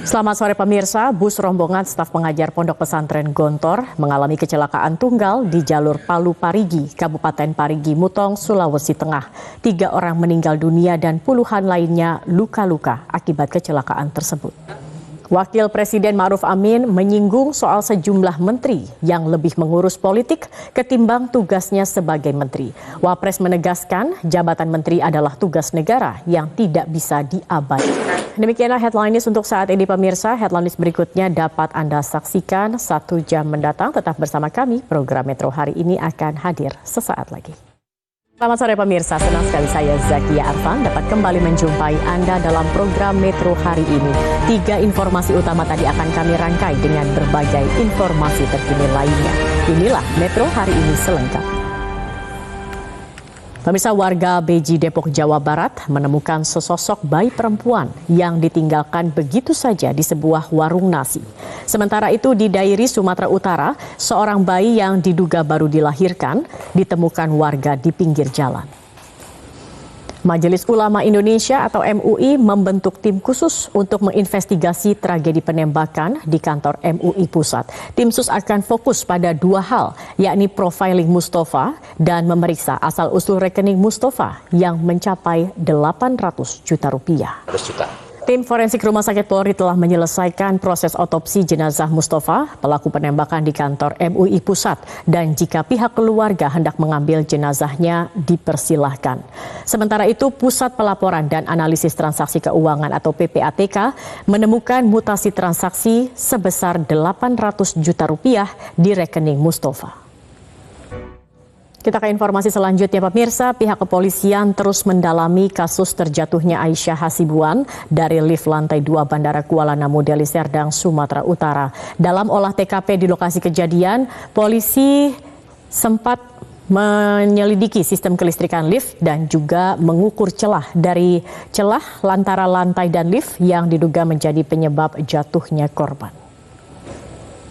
Selamat sore pemirsa, bus rombongan staf pengajar Pondok Pesantren Gontor mengalami kecelakaan tunggal di jalur Palu Parigi, Kabupaten Parigi Mutong, Sulawesi Tengah. 3 orang meninggal dunia dan puluhan lainnya luka-luka akibat kecelakaan tersebut. Wakil Presiden Ma'ruf Amin menyinggung soal sejumlah menteri yang lebih mengurus politik ketimbang tugasnya sebagai menteri. Wapres menegaskan jabatan menteri adalah tugas negara yang tidak bisa diabaikan. Demikianlah headline news untuk saat ini pemirsa. Headline news berikutnya dapat Anda saksikan 1 jam mendatang. Tetap bersama kami, program Metro hari ini akan hadir sesaat lagi. Selamat sore pemirsa, senang sekali saya Zakia Arfan dapat kembali menjumpai Anda dalam program Metro hari ini. 3 informasi utama tadi akan kami rangkai dengan berbagai informasi terkini lainnya. Inilah Metro hari ini selengkapnya. Pemirsa, warga Beji Depok, Jawa Barat menemukan sesosok bayi perempuan yang ditinggalkan begitu saja di sebuah warung nasi. Sementara itu di Dairi, Sumatera Utara, seorang bayi yang diduga baru dilahirkan ditemukan warga di pinggir jalan. Majelis Ulama Indonesia atau MUI membentuk tim khusus untuk menginvestigasi tragedi penembakan di kantor MUI Pusat. Tim sus akan fokus pada 2 hal, yakni profiling Mustafa dan memeriksa asal-usul rekening Mustafa yang mencapai 800 juta rupiah. Tim forensik Rumah Sakit Polri telah menyelesaikan proses otopsi jenazah Mustafa, pelaku penembakan di kantor MUI Pusat, dan jika pihak keluarga hendak mengambil jenazahnya dipersilahkan. Sementara itu, Pusat Pelaporan dan Analisis Transaksi Keuangan atau PPATK menemukan mutasi transaksi sebesar 800 juta rupiah di rekening Mustafa. Kita ke informasi selanjutnya pemirsa, pihak kepolisian terus mendalami kasus terjatuhnya Aisyah Hasibuan dari lift lantai 2 Bandara Kuala Namu Deli Serdang, Sumatera Utara. Dalam olah TKP di lokasi kejadian, polisi sempat menyelidiki sistem kelistrikan lift dan juga mengukur celah antara lantai dan lift yang diduga menjadi penyebab jatuhnya korban.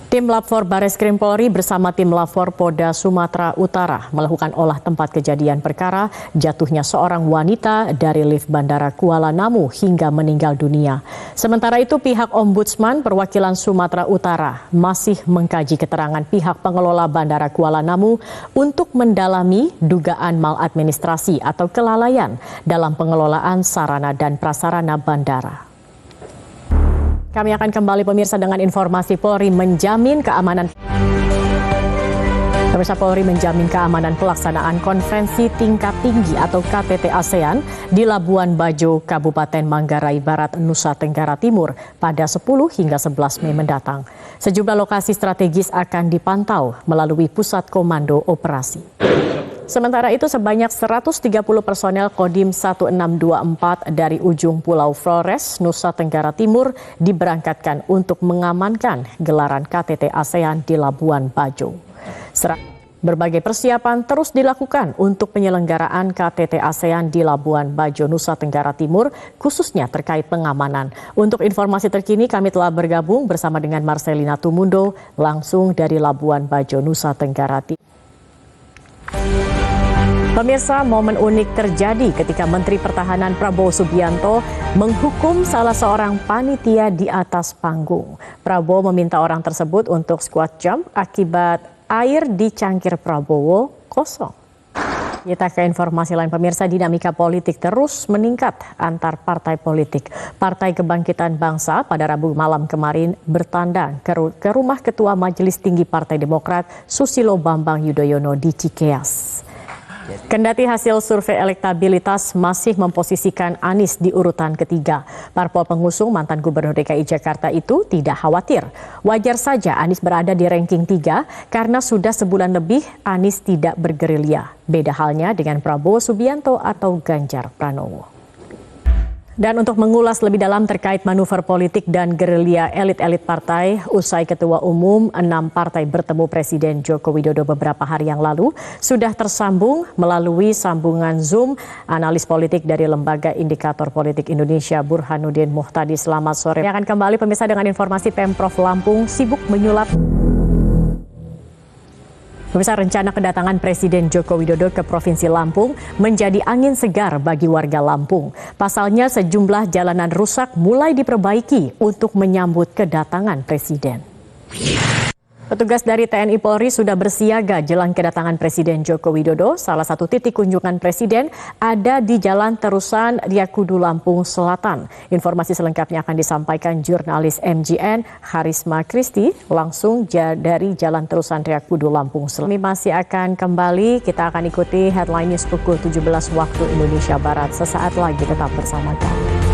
Tim Lab 4 Bareskrim Polri bersama tim Lab 4 Polda Sumatera Utara melakukan olah tempat kejadian perkara jatuhnya seorang wanita dari lift Bandara Kuala Namu hingga meninggal dunia. Sementara itu pihak Ombudsman perwakilan Sumatera Utara masih mengkaji keterangan pihak pengelola Bandara Kuala Namu untuk mendalami dugaan maladministrasi atau kelalaian dalam pengelolaan sarana dan prasarana bandara. Kami akan kembali pemirsa dengan informasi Polri menjamin keamanan. Polri menjamin keamanan pelaksanaan konferensi tingkat tinggi atau KTT ASEAN di Labuan Bajo, Kabupaten Manggarai Barat, Nusa Tenggara Timur pada 10 hingga 11 Mei mendatang. Sejumlah lokasi strategis akan dipantau melalui Pusat Komando Operasi. Sementara itu sebanyak 130 personel Kodim 1624 dari ujung Pulau Flores, Nusa Tenggara Timur diberangkatkan untuk mengamankan gelaran KTT ASEAN di Labuan Bajo. Berbagai persiapan terus dilakukan untuk penyelenggaraan KTT ASEAN di Labuan Bajo, Nusa Tenggara Timur, khususnya terkait pengamanan. Untuk informasi terkini kami telah bergabung bersama dengan Marcelina Tumundo langsung dari Labuan Bajo, Nusa Tenggara Timur. Pemirsa, momen unik terjadi ketika Menteri Pertahanan Prabowo Subianto menghukum salah seorang panitia di atas panggung. Prabowo meminta orang tersebut untuk squat jump akibat air di cangkir Prabowo kosong. Kita ke informasi lain pemirsa, dinamika politik terus meningkat antar partai politik. Partai Kebangkitan Bangsa pada Rabu malam kemarin bertandang ke rumah Ketua Majelis Tinggi Partai Demokrat Susilo Bambang Yudhoyono di Cikeas. Kendati hasil survei elektabilitas masih memposisikan Anies di urutan ketiga, parpol pengusung mantan Gubernur DKI Jakarta itu tidak khawatir. Wajar saja Anies berada di ranking 3 karena sudah sebulan lebih Anies tidak bergerilya. Beda halnya dengan Prabowo Subianto atau Ganjar Pranowo. Dan untuk mengulas lebih dalam terkait manuver politik dan gerilya elit-elit partai, usai Ketua Umum 6 partai bertemu Presiden Joko Widodo beberapa hari yang lalu, sudah tersambung melalui sambungan Zoom analis politik dari Lembaga Indikator Politik Indonesia Burhanuddin Muhtadi. Selamat sore. Yang akan kembali pemirsa dengan informasi Pemprov Lampung sibuk menyulap. Pemirsa, rencana kedatangan Presiden Joko Widodo ke Provinsi Lampung menjadi angin segar bagi warga Lampung. Pasalnya sejumlah jalanan rusak mulai diperbaiki untuk menyambut kedatangan Presiden. Petugas dari TNI Polri sudah bersiaga jelang kedatangan Presiden Joko Widodo. Salah satu titik kunjungan Presiden ada di Jalan Terusan Riyakudu, Lampung Selatan. Informasi selengkapnya akan disampaikan jurnalis MGN Harisma Kristi langsung dari Jalan Terusan Riyakudu, Lampung Selatan. Kami masih akan kembali, kita akan ikuti headline news pukul 17 waktu Indonesia Barat. Sesaat lagi tetap bersama kami.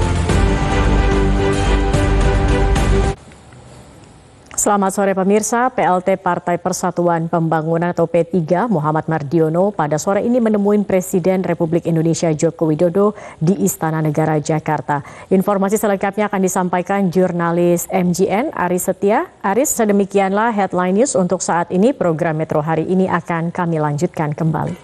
Selamat sore pemirsa, PLT Partai Persatuan Pembangunan atau P3 Muhammad Mardiono pada sore ini menemui Presiden Republik Indonesia Joko Widodo di Istana Negara Jakarta. Informasi selengkapnya akan disampaikan jurnalis MGN Aris Setia. Aris, sedemikianlah headline news untuk saat ini. Program Metro hari ini akan kami lanjutkan kembali.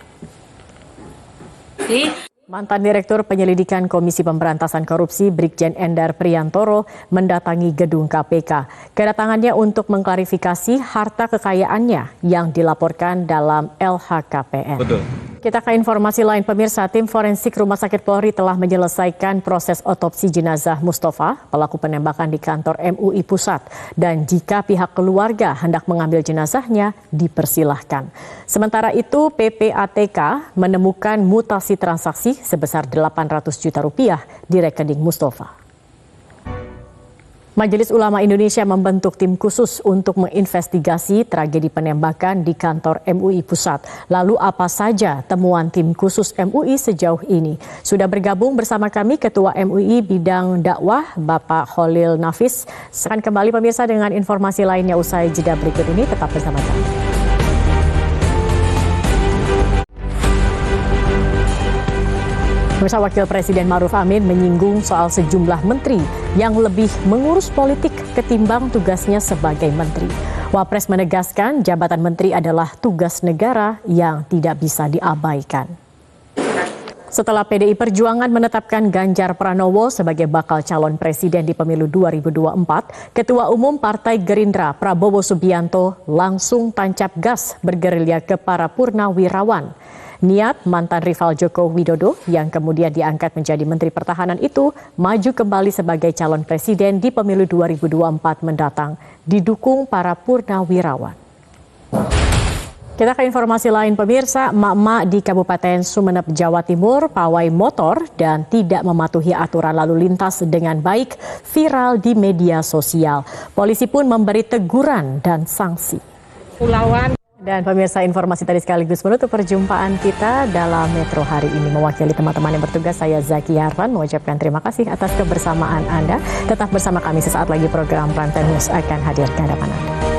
Mantan Direktur Penyelidikan Komisi Pemberantasan Korupsi Brigjen Endar Priantoro mendatangi gedung KPK. Kedatangannya untuk mengklarifikasi harta kekayaannya yang dilaporkan dalam LHKPN. Betul. Kita ke informasi lain pemirsa, tim forensik Rumah Sakit Polri telah menyelesaikan proses otopsi jenazah Mustafa, pelaku penembakan di kantor MUI Pusat. Dan jika pihak keluarga hendak mengambil jenazahnya, dipersilahkan. Sementara itu PPATK menemukan mutasi transaksi sebesar 800 juta rupiah di rekening Mustafa. Majelis Ulama Indonesia membentuk tim khusus untuk menginvestigasi tragedi penembakan di kantor MUI Pusat. Lalu apa saja temuan tim khusus MUI sejauh ini? Sudah bergabung bersama kami Ketua MUI Bidang Dakwah Bapak Khalil Nafis. Akan kembali pemirsa dengan informasi lainnya usai jeda berikut ini. Tetap bersama kami. Pemirsa, Wakil Presiden Ma'ruf Amin menyinggung soal sejumlah menteri yang lebih mengurus politik ketimbang tugasnya sebagai menteri. Wapres menegaskan jabatan menteri adalah tugas negara yang tidak bisa diabaikan. Setelah PDI Perjuangan menetapkan Ganjar Pranowo sebagai bakal calon presiden di pemilu 2024, Ketua Umum Partai Gerindra Prabowo Subianto langsung tancap gas bergerilya ke para purnawirawan. Niat mantan rival Joko Widodo yang kemudian diangkat menjadi Menteri Pertahanan itu maju kembali sebagai calon presiden di pemilu 2024 mendatang, didukung para purnawirawan. Kita ke informasi lain pemirsa, emak-emak di Kabupaten Sumeneb, Jawa Timur pawai motor dan tidak mematuhi aturan lalu lintas dengan baik viral di media sosial. Polisi pun memberi teguran dan sanksi. Dan pemirsa, informasi tadi sekaligus menutup perjumpaan kita dalam Metro hari ini. Mewakili teman-teman yang bertugas, saya Zaki Harvan mengucapkan terima kasih atas kebersamaan Anda. Tetap bersama kami, sesaat lagi program Prime Time News akan hadir ke hadapan Anda.